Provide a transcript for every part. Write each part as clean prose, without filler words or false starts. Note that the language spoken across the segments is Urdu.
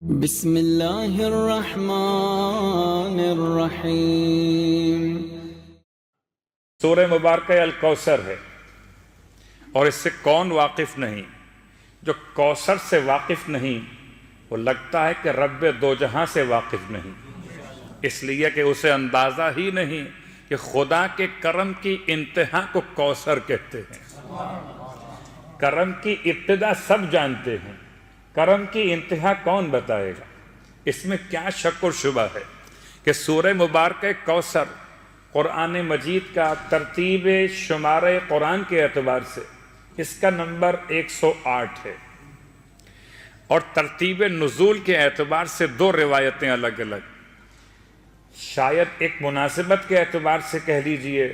بسم اللہ الرحمن الرحیم۔ سورہ مبارکہ الکوثر ہے، اور اس سے کون واقف نہیں؟ جو کوثر سے واقف نہیں وہ لگتا ہے کہ رب دو جہاں سے واقف نہیں، اس لیے کہ اسے اندازہ ہی نہیں کہ خدا کے کرم کی انتہا کو کوثر کہتے ہیں۔ کرم کی ابتدا سب جانتے ہیں، کرم کی انتہا کون بتائے گا؟ اس میں کیا شک و شبہ ہے کہ سورہ مبارکہ کوثر قرآن مجید کا ترتیب شمار قرآن کے اعتبار سے اس کا نمبر 108 ہے، اور ترتیب نزول کے اعتبار سے دو روایتیں الگ الگ، شاید ایک مناسبت کے اعتبار سے کہہ لیجئے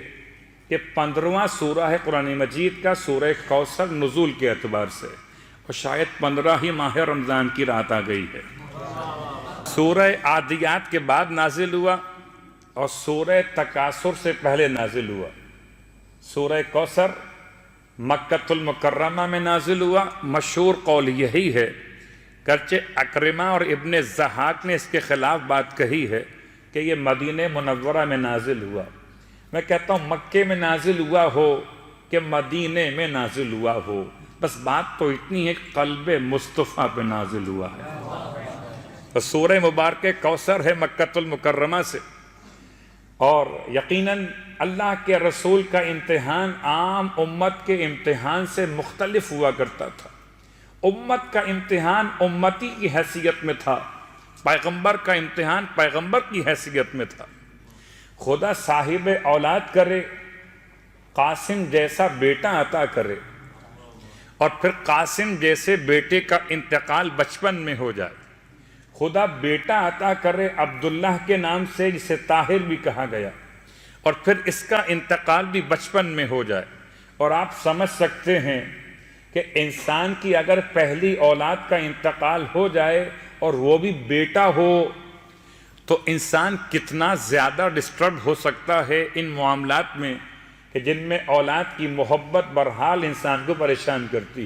کہ 15واں سورہ ہے قرآن مجید کا سورہ کوثر نزول کے اعتبار سے، اور شاید 15 ہی ماہ رمضان کی رات آ گئی ہے۔ سورہ عادیات کے بعد نازل ہوا اور سورہ تکاثر سے پہلے نازل ہوا۔ سورہ کوثر مکۃ المکرمہ میں نازل ہوا، مشہور قول یہی ہے، گرچہ اکرمہ اور ابن ضحاک نے اس کے خلاف بات کہی ہے کہ یہ مدینہ منورہ میں نازل ہوا۔ میں کہتا ہوں مکے میں نازل ہوا ہو کہ مدینہ میں نازل ہوا ہو، بس بات تو اتنی ہے قلب مصطفیٰ پہ نازل ہوا ہے۔ تو سورہ مبارکہ کوثر ہے مکۃ المکرمہ سے، اور یقیناً اللہ کے رسول کا امتحان عام امت کے امتحان سے مختلف ہوا کرتا تھا۔ امت کا امتحان امتی کی حیثیت میں تھا، پیغمبر کا امتحان پیغمبر کی حیثیت میں تھا۔ خدا صاحب اولاد کرے، قاسم جیسا بیٹا عطا کرے، اور پھر قاسم جیسے بیٹے کا انتقال بچپن میں ہو جائے۔ خدا بیٹا عطا کرے عبداللہ کے نام سے جسے طاہر بھی کہا گیا، اور پھر اس کا انتقال بھی بچپن میں ہو جائے۔ اور آپ سمجھ سکتے ہیں کہ انسان کی اگر پہلی اولاد کا انتقال ہو جائے اور وہ بھی بیٹا ہو تو انسان کتنا زیادہ ڈسٹرب ہو سکتا ہے ان معاملات میں کہ جن میں اولاد کی محبت برحال انسان کو پریشان کرتی۔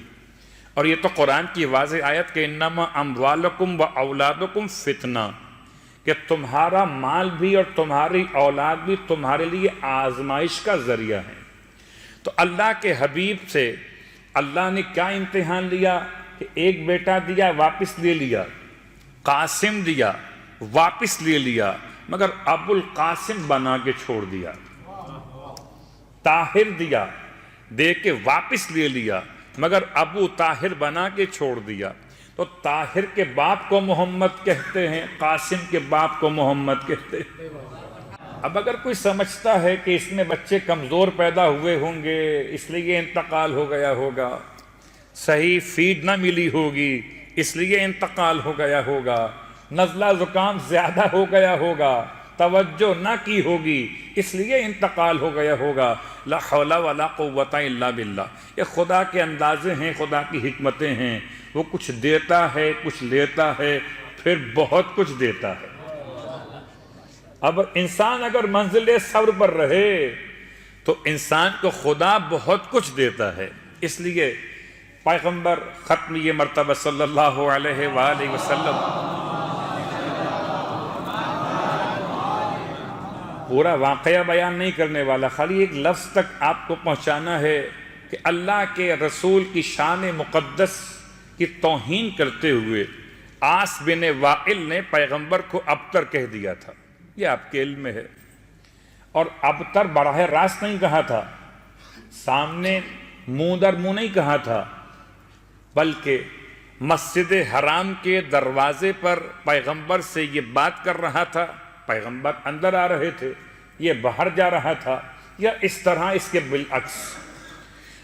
اور یہ تو قرآن کی واضح آیت کہ انما اموالکم و اولادکم فتنہ، کہ تمہارا مال بھی اور تمہاری اولاد بھی تمہارے لیے آزمائش کا ذریعہ ہے۔ تو اللہ کے حبیب سے اللہ نے کیا امتحان لیا کہ ایک بیٹا دیا واپس لے لیا، قاسم دیا واپس لے لیا، مگر ابو القاسم بنا کے چھوڑ دیا۔ طاہر دیا دے کے واپس لے لیا، مگر ابو طاہر بنا کے چھوڑ دیا۔ تو طاہر کے باپ کو محمد کہتے ہیں، قاسم کے باپ کو محمد کہتے ہیں۔ اب اگر کوئی سمجھتا ہے کہ اس میں بچے کمزور پیدا ہوئے ہوں گے اس لیے انتقال ہو گیا ہوگا، صحیح فیڈ نہ ملی ہوگی اس لیے انتقال ہو گیا ہوگا، نزلہ زکام زیادہ ہو گیا ہوگا، توجہ نہ کی ہوگی اس لیے انتقال ہو گیا ہوگا، لا حول ولا قوت الا باللہ۔ یہ خدا کے اندازے ہیں، خدا کی حکمتیں ہیں، وہ کچھ دیتا ہے کچھ لیتا ہے، پھر بہت کچھ دیتا ہے۔ اب انسان اگر منزل صبر پر رہے تو انسان کو خدا بہت کچھ دیتا ہے۔ اس لیے پیغمبر ختم یہ مرتبہ صلی اللہ علیہ وآلہ وسلم پورا واقعہ بیان نہیں کرنے والا، خالی ایک لفظ تک آپ کو پہنچانا ہے کہ اللہ کے رسول کی شان مقدس کی توہین کرتے ہوئے عاص بن وائل نے پیغمبر کو ابتر کہہ دیا تھا، یہ آپ کے علم میں ہے۔ اور ابتر براہ راست نہیں کہا تھا، سامنے منہ در منہ نہیں کہا تھا، بلکہ مسجد حرام کے دروازے پر پیغمبر سے یہ بات کر رہا تھا، پیغمبر اندر آ رہے تھے، یہ باہر جا رہا تھا، یا اس طرح اس کے بالعکس۔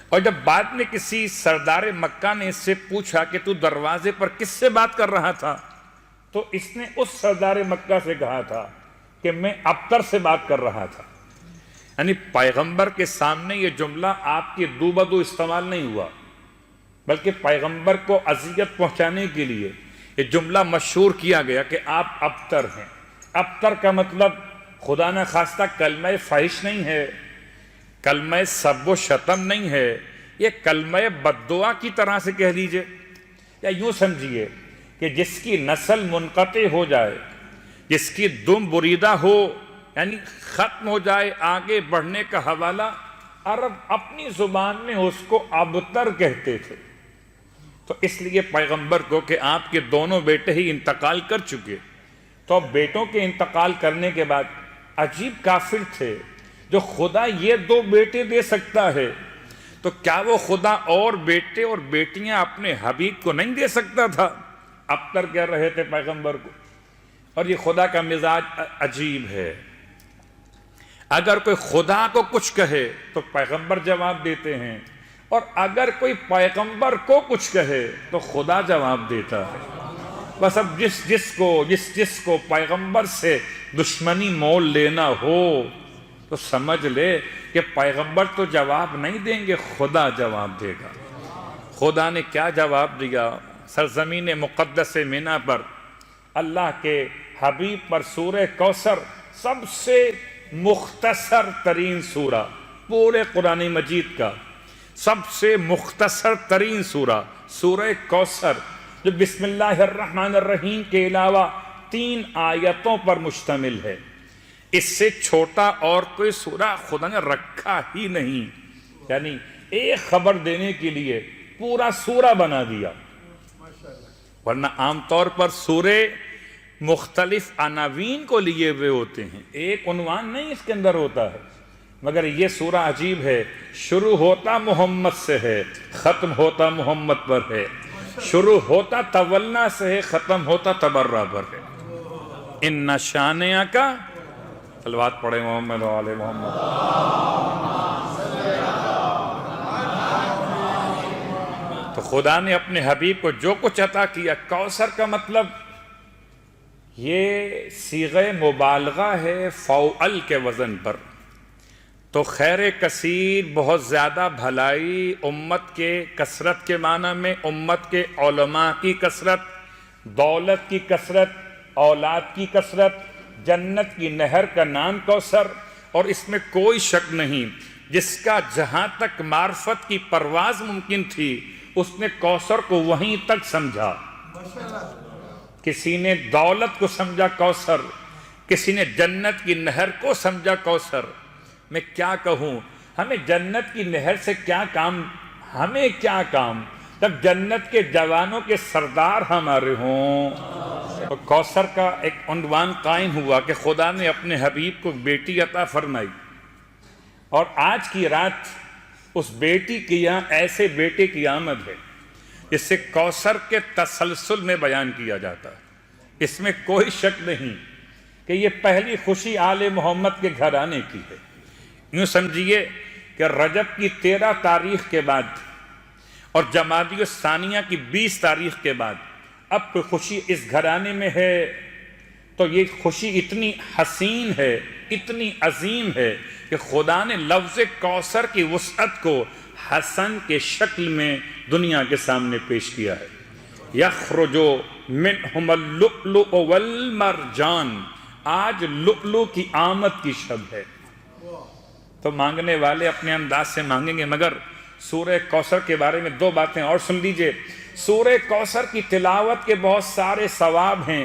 اور جب بعد میں کسی سردار مکہ نے اس سے پوچھا کہ تو دروازے پر کس سے بات کر رہا تھا، تو اس نے اس سردار مکہ سے کہا تھا کہ میں ابتر سے بات کر رہا تھا۔ یعنی پیغمبر کے سامنے یہ جملہ آپ کی دو بدو استعمال نہیں ہوا، بلکہ پیغمبر کو اذیت پہنچانے کے لیے یہ جملہ مشہور کیا گیا کہ آپ ابتر ہیں۔ ابتر کا مطلب خدا نہ خواستہ کلمہ فحش نہیں ہے، کلمہ سب و شتم نہیں ہے، یہ کلمہ بد دعا کی طرح سے کہہ لیجئے، یا یوں سمجھیے کہ جس کی نسل منقطع ہو جائے، جس کی دم بریدہ ہو، یعنی ختم ہو جائے آگے بڑھنے کا حوالہ، عرب اپنی زبان میں اس کو ابتر کہتے تھے۔ تو اس لیے پیغمبر کو کہ آپ کے دونوں بیٹے ہی انتقال کر چکے، تو اب بیٹوں کے انتقال کرنے کے بعد عجیب کافر تھے جو خدا یہ 2 بیٹے دے سکتا ہے، تو کیا وہ خدا اور بیٹے اور بیٹیاں اپنے حبیب کو نہیں دے سکتا تھا؟ ابتر کہہ رہے تھے پیغمبر کو۔ اور یہ خدا کا مزاج عجیب ہے، اگر کوئی خدا کو کچھ کہے تو پیغمبر جواب دیتے ہیں، اور اگر کوئی پیغمبر کو کچھ کہے تو خدا جواب دیتا ہے۔ بس اب جس کو پیغمبر سے دشمنی مول لینا ہو تو سمجھ لے کہ پیغمبر تو جواب نہیں دیں گے، خدا جواب دے گا۔ خدا نے کیا جواب دیا؟ سرزمین مقدس مینا پر اللہ کے حبیب پر سورہ کوثر، سب سے مختصر ترین سورہ پورے قرآن مجید کا، سب سے مختصر ترین سورہ سورہ کوثر، جو بسم اللہ الرحمن الرحیم کے علاوہ 3 آیتوں پر مشتمل ہے۔ اس سے چھوٹا اور کوئی سورہ خدا نے رکھا ہی نہیں، یعنی ایک خبر دینے کے لیے پورا سورہ بنا دیا۔ ورنہ عام طور پر سورے مختلف عناوین کو لیے ہوئے ہوتے ہیں، ایک عنوان نہیں اس کے اندر ہوتا ہے، مگر یہ سورہ عجیب ہے، شروع ہوتا محمد سے ہے، ختم ہوتا محمد پر ہے، شروع ہوتا تولنا سے ہے، ختم ہوتا تبرہ پر ہے۔ ان شانیہ کا صلوات پڑھے محمد و آل محمد۔ تو خدا نے اپنے حبیب کو جو کچھ عطا کیا، کوثر کا مطلب یہ صیغہ مبالغہ ہے فوعل کے وزن پر، تو خیر کثیر، بہت زیادہ بھلائی، امت کے کثرت کے معنی میں امت کے علماء کی کثرت، دولت کی کثرت، اولاد کی کثرت، جنت کی نہر کا نام کوثر، اور اس میں کوئی شک نہیں جس کا جہاں تک معرفت کی پرواز ممکن تھی اس نے کوثر کو وہیں تک سمجھا۔ کسی نے دولت کو سمجھا کوثر، کسی نے جنت کی نہر کو سمجھا کوثر۔ میں کیا کہوں، ہمیں جنت کی نہر سے کیا کام، ہمیں کیا کام جب جنت کے جوانوں کے سردار ہمارے ہوں۔ تو کوثر کا ایک عنوان قائم ہوا کہ خدا نے اپنے حبیب کو بیٹی عطا فرمائی، اور آج کی رات اس بیٹی کی یہاں ایسے بیٹے کی آمد ہے جس سے کوثر کے تسلسل میں بیان کیا جاتا ہے۔ اس میں کوئی شک نہیں کہ یہ پہلی خوشی آل محمد کے گھر آنے کی ہے۔ یوں سمجھیے کہ رجب کی 13 تاریخ کے بعد اور جمادی الثانیہ کی 20 تاریخ کے بعد اب کوئی خوشی اس گھرانے میں ہے، تو یہ خوشی اتنی حسین ہے، اتنی عظیم ہے کہ خدا نے لفظ کوثر کی وسعت کو حسن کے شکل میں دنیا کے سامنے پیش کیا ہے۔ یخرج منہم اللؤلؤ والمرجان، آج لؤلؤ کی آمد کی شب ہے۔ تو مانگنے والے اپنے انداز سے مانگیں گے، مگر سورہ کوثر کے بارے میں 2 باتیں اور سن لیجئے۔ سورہ کوثر کی تلاوت کے بہت سارے ثواب ہیں،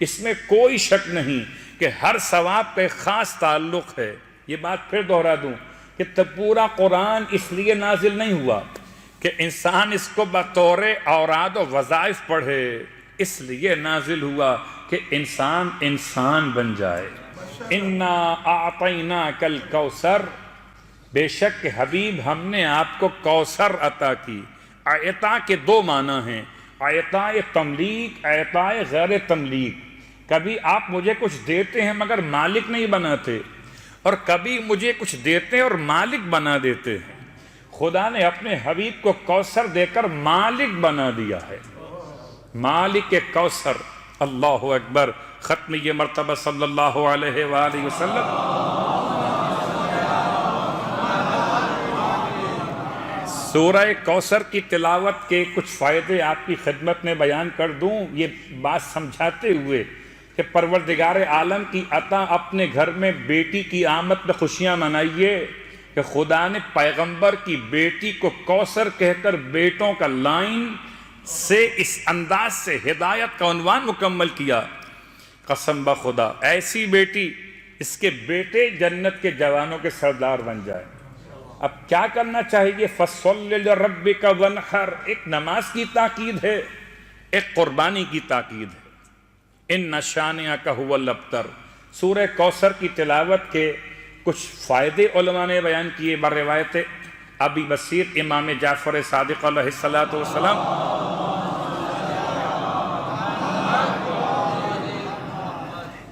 اس میں کوئی شک نہیں کہ ہر ثواب کا ایک خاص تعلق ہے۔ یہ بات پھر دہرا دوں کہ پورا قرآن اس لیے نازل نہیں ہوا کہ انسان اس کو بطور اوراد و وظائف پڑھے، اس لیے نازل ہوا کہ انسان بن جائے۔ انا اعطیناک الکوثر، بے شک کہ حبیب ہم نے آپ کو کوثر عطا کی۔ عطا کے 2 معنی ہیں، عطا تملیک، عطا غیر تملیک۔ کبھی آپ مجھے کچھ دیتے ہیں مگر مالک نہیں بناتے، اور کبھی مجھے کچھ دیتے ہیں اور مالک بنا دیتے ہیں۔ خدا نے اپنے حبیب کو کوثر دے کر مالک بنا دیا ہے، مالک کوثر۔ اللہ اکبر۔ ختم یہ مرتبہ صلی اللہ علیہ وآلہ وسلم۔ سورہ کوثر کی تلاوت کے کچھ فائدے آپ کی خدمت میں بیان کر دوں، یہ بات سمجھاتے ہوئے کہ پروردگار عالم کی عطا اپنے گھر میں بیٹی کی آمد میں خوشیاں منائیے کہ خدا نے پیغمبر کی بیٹی کو کوثر کہہ کر بیٹوں کا لائن سے اس انداز سے ہدایت کا عنوان مکمل کیا، قسم بخدا ایسی بیٹی اس کے بیٹے جنت کے جوانوں کے سردار بن جائے۔ اب کیا کرنا چاہیے؟ فَصَلِّ لِرَبِّكَ وَانْحَرْ، ایک نماز کی تاکید ہے، ایک قربانی کی تاکید ہے۔ إِنَّ شَانِئَكَ هُوَ الْأَبْتَرُ، سورہ کوثر کی تلاوت کے کچھ فائدے علماء نے بیان کیے بروایت ابی بصیر امام جعفر صادق علیہ السلام۔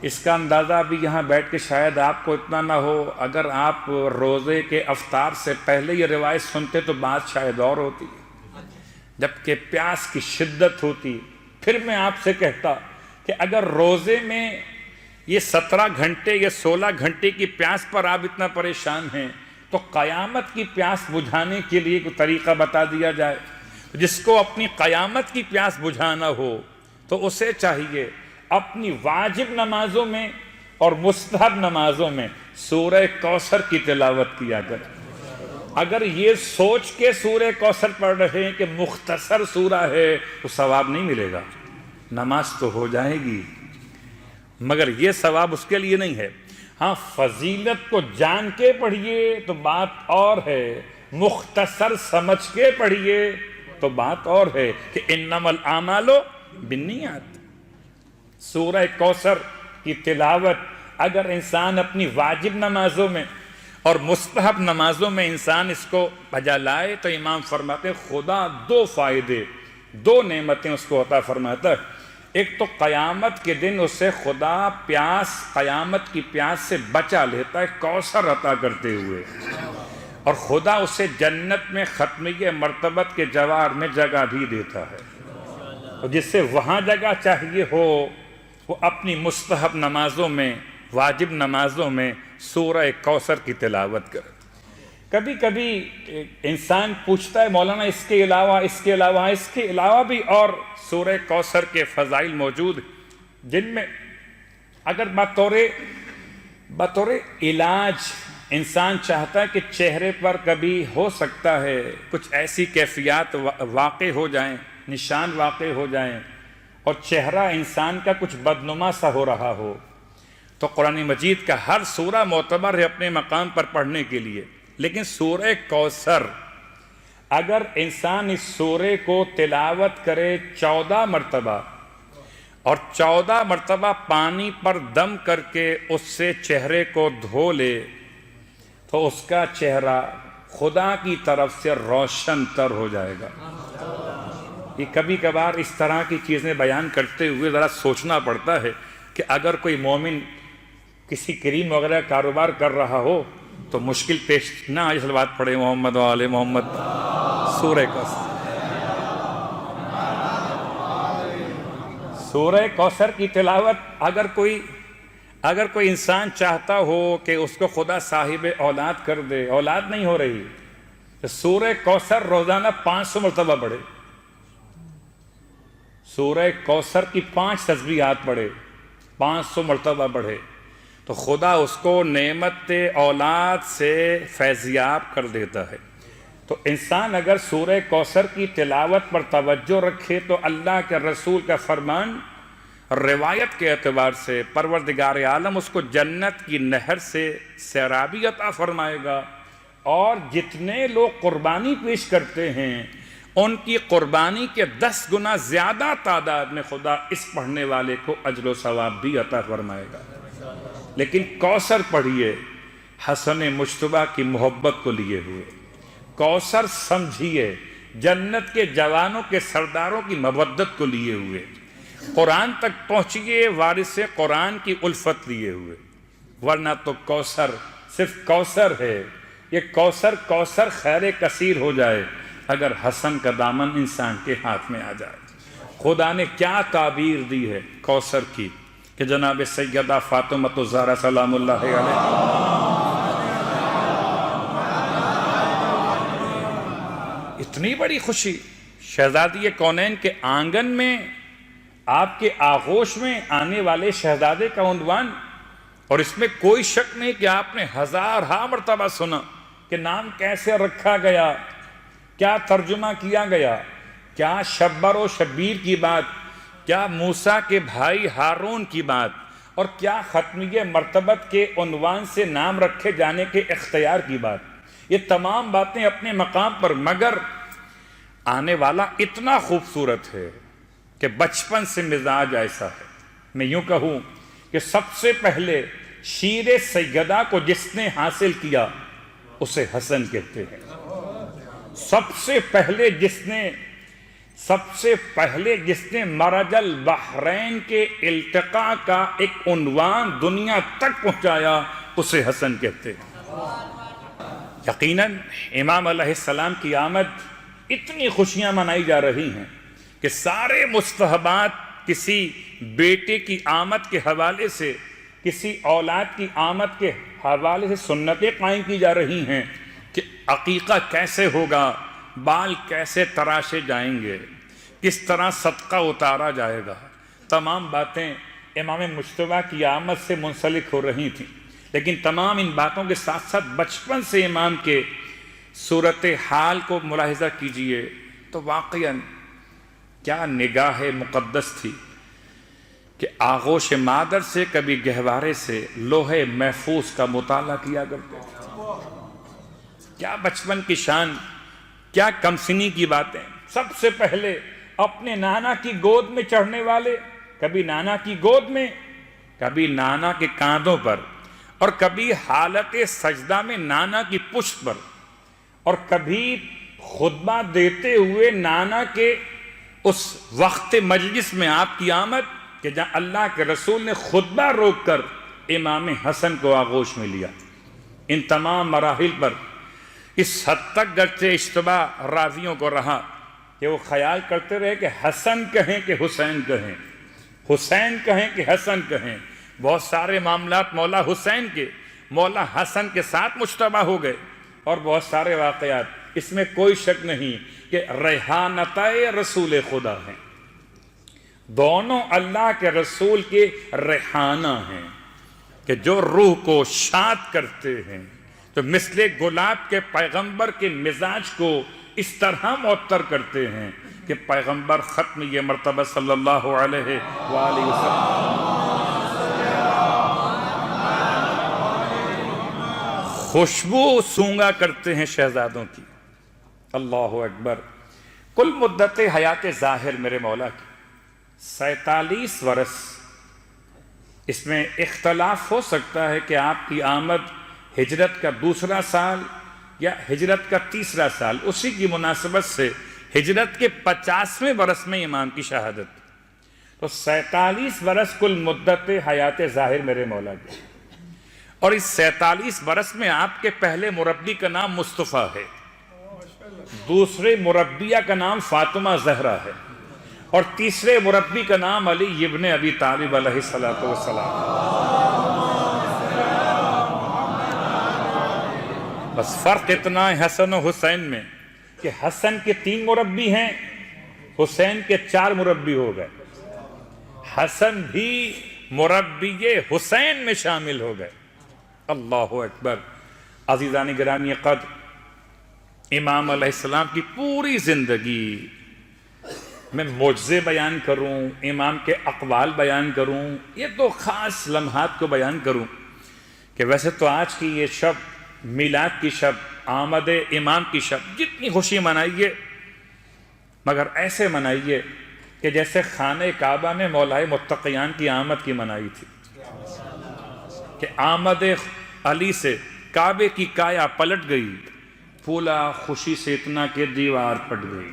اس کا اندازہ بھی یہاں بیٹھ کے شاید آپ کو اتنا نہ ہو، اگر آپ روزے کے افطار سے پہلے یہ روایت سنتے تو بات شاید اور ہوتی، جبکہ پیاس کی شدت ہوتی۔ پھر میں آپ سے کہتا کہ اگر روزے میں یہ 17 گھنٹے یا 16 گھنٹے کی پیاس پر آپ اتنا پریشان ہیں تو قیامت کی پیاس بجھانے کے لیے کوئی طریقہ بتا دیا جائے۔ جس کو اپنی قیامت کی پیاس بجھانا ہو تو اسے چاہیے اپنی واجب نمازوں میں اور مستحب نمازوں میں سورہ کوثر کی تلاوت کیا کرے۔ اگر یہ سوچ کے سورہ کوثر پڑھ رہے ہیں کہ مختصر سورہ ہے تو ثواب نہیں ملے گا، نماز تو ہو جائے گی مگر یہ ثواب اس کے لیے نہیں ہے۔ ہاں فضیلت کو جان کے پڑھیے تو بات اور ہے، مختصر سمجھ کے پڑھیے تو بات اور ہے کہ انما الاعمال بالنیات۔ سورہ کوثر کی تلاوت اگر انسان اپنی واجب نمازوں میں اور مستحب نمازوں میں انسان اس کو بجا لائے تو امام فرماتے خدا 2 فائدے 2 نعمتیں اس کو عطا فرماتا ہے۔ ایک تو قیامت کے دن اسے خدا قیامت کی پیاس سے بچا لیتا ہے کوثر عطا کرتے ہوئے، اور خدا اسے جنت میں ختمیہ مرتبت کے جوار میں جگہ بھی دیتا ہے۔ تو جس سے وہاں جگہ چاہیے ہو وہ اپنی مستحب نمازوں میں واجب نمازوں میں سورہ کوثر کی تلاوت کرے۔ کبھی کبھی انسان پوچھتا ہے مولانا اس کے علاوہ بھی اور سورہ کوثر کے فضائل موجود ہیں، جن میں اگر بطور علاج انسان چاہتا ہے کہ چہرے پر کبھی ہو سکتا ہے کچھ ایسی کیفیات واقع ہو جائیں، نشان واقع ہو جائیں اور چہرہ انسان کا کچھ بدنما سا ہو رہا ہو، تو قرآن مجید کا ہر سورہ معتبر ہے اپنے مقام پر پڑھنے کے لیے، لیکن سورہ کوثر اگر انسان اس سورے کو تلاوت کرے 14 مرتبہ اور 14 مرتبہ پانی پر دم کر کے اس سے چہرے کو دھو لے تو اس کا چہرہ خدا کی طرف سے روشن تر ہو جائے گا۔ یہ کبھی کبھار اس طرح کی چیزیں بیان کرتے ہوئے ذرا سوچنا پڑتا ہے کہ اگر کوئی مومن کسی کریم وغیرہ کاروبار کر رہا ہو تو مشکل پیش نہ آئے، صلوات پڑھے محمد و آل محمد۔ سورہ کوثر کی تلاوت اگر کوئی انسان چاہتا ہو کہ اس کو خدا صاحب اولاد کر دے، اولاد نہیں ہو رہی، تو سورہ کوثر روزانہ 500 مرتبہ پڑھے، سورہ کوثر کی 5 تسبیحات پڑھے، 500 مرتبہ پڑھے تو خدا اس کو نعمت اولاد سے فیضیاب کر دیتا ہے۔ تو انسان اگر سورہ کوثر کی تلاوت پر توجہ رکھے تو اللہ کے رسول کا فرمان روایت کے اعتبار سے پروردگار عالم اس کو جنت کی نہر سے سیرابی عطا فرمائے گا، اور جتنے لوگ قربانی پیش کرتے ہیں ان کی قربانی کے 10 گنا زیادہ تعداد میں خدا اس پڑھنے والے کو اجر و ثواب بھی عطا فرمائے گا۔ لیکن کوثر پڑھیے حسن مجتبیٰ کی محبت کو لیے ہوئے، کوثر سمجھیے جنت کے جوانوں کے سرداروں کی مودت کو لیے ہوئے، قرآن تک پہنچیے وارث قرآن کی الفت لیے ہوئے، ورنہ تو کوثر صرف کوثر ہے۔ یہ کوثر خیر کثیر ہو جائے اگر حسن کا دامن انسان کے ہاتھ میں آ جائے۔ خدا نے کیا تعبیر دی ہے کوثر کی کہ جناب سیدہ فاطمہ الزہرا سلام اللہ علیہ اتنی بڑی خوشی، شہزادی کونین کے آنگن میں آپ کے آغوش میں آنے والے شہزادے کا عنوان، اور اس میں کوئی شک نہیں کہ آپ نے 1000 مرتبہ سنا کہ نام کیسے رکھا گیا، کیا ترجمہ کیا گیا، کیا شبر و شبیر کی بات، کیا موسیٰ کے بھائی ہارون کی بات، اور کیا ختمیہ مرتبت کے عنوان سے نام رکھے جانے کے اختیار کی بات۔ یہ تمام باتیں اپنے مقام پر، مگر آنے والا اتنا خوبصورت ہے کہ بچپن سے مزاج ایسا ہے۔ میں یوں کہوں کہ سب سے پہلے شیر سیدہ کو جس نے حاصل کیا اسے حسن کہتے ہیں۔ سب سے پہلے جس نے مرج البحرین کے التقاء کا ایک عنوان دنیا تک پہنچایا اسے حسن کہتے ہیں۔ یقیناً امام علیہ السلام کی آمد، اتنی خوشیاں منائی جا رہی ہیں کہ سارے مستحبات کسی بیٹے کی آمد کے حوالے سے، کسی اولاد کی آمد کے حوالے سے سنتیں قائم کی جا رہی ہیں کہ عقیقہ کیسے ہوگا، بال کیسے تراشے جائیں گے، کس طرح صدقہ اتارا جائے گا۔ تمام باتیں امام مجتبیٰ کی آمد سے منسلک ہو رہی تھیں، لیکن تمام ان باتوں کے ساتھ ساتھ بچپن سے امام کے صورتحال کو ملاحظہ کیجئے تو واقعاً کیا نگاہ مقدس تھی کہ آغوش مادر سے، کبھی گہوارے سے لوح محفوظ کا مطالعہ کیا کرتے تھے۔ کیا بچپن کی شان، کیا کمسنی کی باتیں۔ سب سے پہلے اپنے نانا کی گود میں چڑھنے والے، کبھی نانا کی گود میں، کبھی نانا کے کاندھوں پر، اور کبھی حالت سجدہ میں نانا کی پشت پر، اور کبھی خطبہ دیتے ہوئے نانا کے اس وقت مجلس میں آپ کی آمد کہ جہاں اللہ کے رسول نے خطبہ روک کر امام حسن کو آغوش میں لیا۔ ان تمام مراحل پر اس حد تک گرچہ اشتباہ راویوں کو رہا کہ وہ خیال کرتے رہے کہ حسن کہیں کہ حسین کہیں، حسین کہیں کہ حسن کہیں۔ بہت سارے معاملات مولا حسین کے، مولا حسن کے ساتھ مشتبہ ہو گئے، اور بہت سارے واقعات، اس میں کوئی شک نہیں کہ ریحانتِ رسول خدا ہیں، دونوں اللہ کے رسول کے ریحانہ ہیں کہ جو روح کو شاد کرتے ہیں، تو مثل گلاب کے پیغمبر کے مزاج کو اس طرح معطر کرتے ہیں کہ پیغمبر ختم یہ مرتبہ صلی اللہ علیہ وآلہ وسلم خوشبو سونگا کرتے ہیں شہزادوں کی۔ اللہ اکبر۔ کل مدت حیات ظاہر میرے مولا کی 47 برس۔ اس میں اختلاف ہو سکتا ہے کہ آپ کی آمد ہجرت کا دوسرا سال یا ہجرت کا تیسرا سال، اسی کی مناسبت سے ہجرت کے 50ویں برس میں امام کی شہادت، تو 47 برس کل مدت حیات ظاہر میرے مولا کی۔ اور اس 47 برس میں آپ کے پہلے مربی کا نام مصطفیٰ ہے، دوسرے مربیہ کا نام فاطمہ زہرا ہے، اور تیسرے مربی کا نام علی ابن ابی طالب علیہ السلام۔ بس فرق اتنا ہے حسن و حسین میں کہ حسن کے 3 مربی ہیں، حسین کے 4 مربی ہو گئے۔ حسن بھی مربی حسین میں شامل ہو گئے۔ اللہ اکبر۔ عزیزان گرامی قدر، امام علیہ السلام کی پوری زندگی میں معجزے بیان کروں، امام کے اقوال بیان کروں، یہ تو خاص لمحات کو بیان کروں کہ ویسے تو آج کی یہ شب، میلاد کی شب، آمد امام کی شب، جتنی خوشی منائیے مگر ایسے منائیے کہ جیسے خانہ کعبہ میں مولائے متقیان کی آمد کی منائی تھی، کہ آمد علی سے کعبے کی کایا پلٹ گئی، پھولا خوشی سے اتنا کہ دیوار پھٹ گئی۔